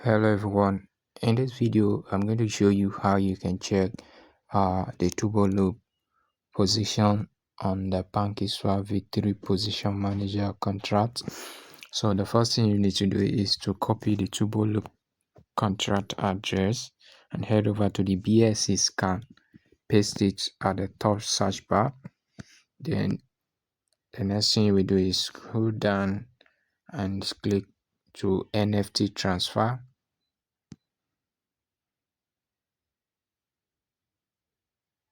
Hello everyone, in this video I'm going to show you how you can check the turbo loop position on the PancakeSwap V3 position manager contract. So the first thing you need to do is to copy the turbo loop contract address and head over to the BSCScan, paste it at the top search bar. Then the next thing you will do is scroll down and click to NFT transfer.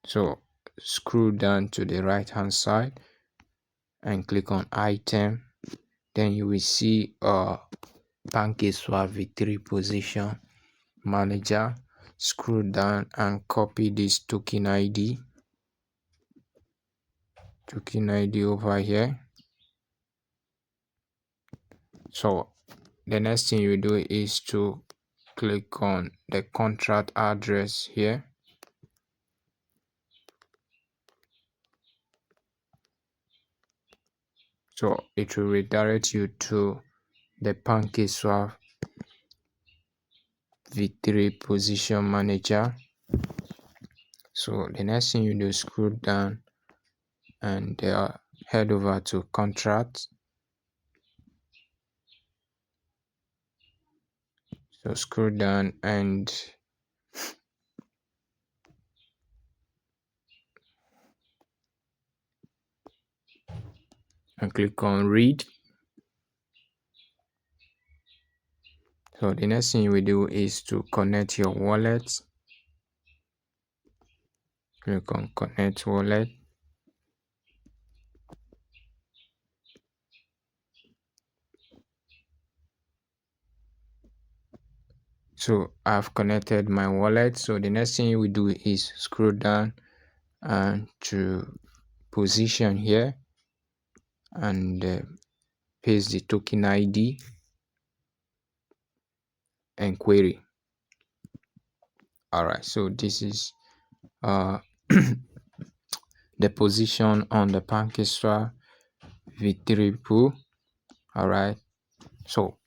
So scroll down to the right hand side and click on item. Then you will see PancakeSwap V3 position manager. Scroll down and copy this token ID over here. So the next thing you do is to click on the contract address here. So it will redirect you to the PancakeSwap V3 position manager. So the next thing you do is scroll down and head over to contract. So scroll down and click on read. So the next thing you will do is to connect your wallet. Click on connect wallet. So I've connected my wallet. So the next thing you will do is scroll down and to position here and paste the token ID and query. Alright, so this is the position on the PancakeSwap V3 pool. Alright, so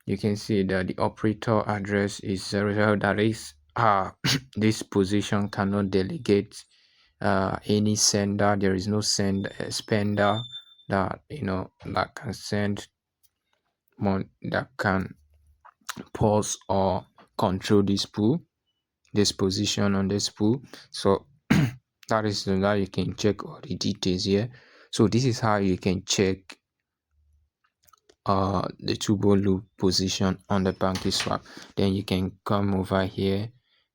you can see that the operator address is 00. That is this position cannot delegate any sender. There is no spender that that can send money, that can pause or control this pool, this position on this pool. So that is that you can check all the details here. So this is how you can check the turbo loop position on the PancakeSwap. Then you can come over here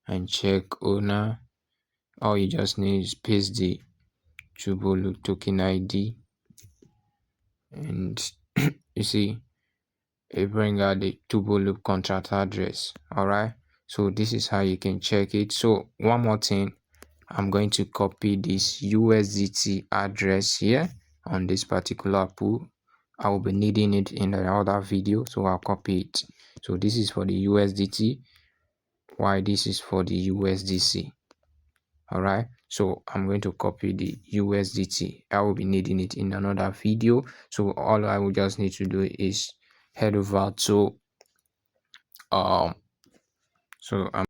and check owner. All you just need is paste the turbo loop token ID, and you see it bring out the turbo loop contract address. All right, so this is how you can check it. So one more thing, I'm going to copy this USDT address here on this particular pool. I will be needing it in another video, so I'll copy it. So this is for the USDT, while this is for the USDC. All right, so I'm going to copy the USDT. I will be needing it in another video. So all I will just need to do is head over to so I'm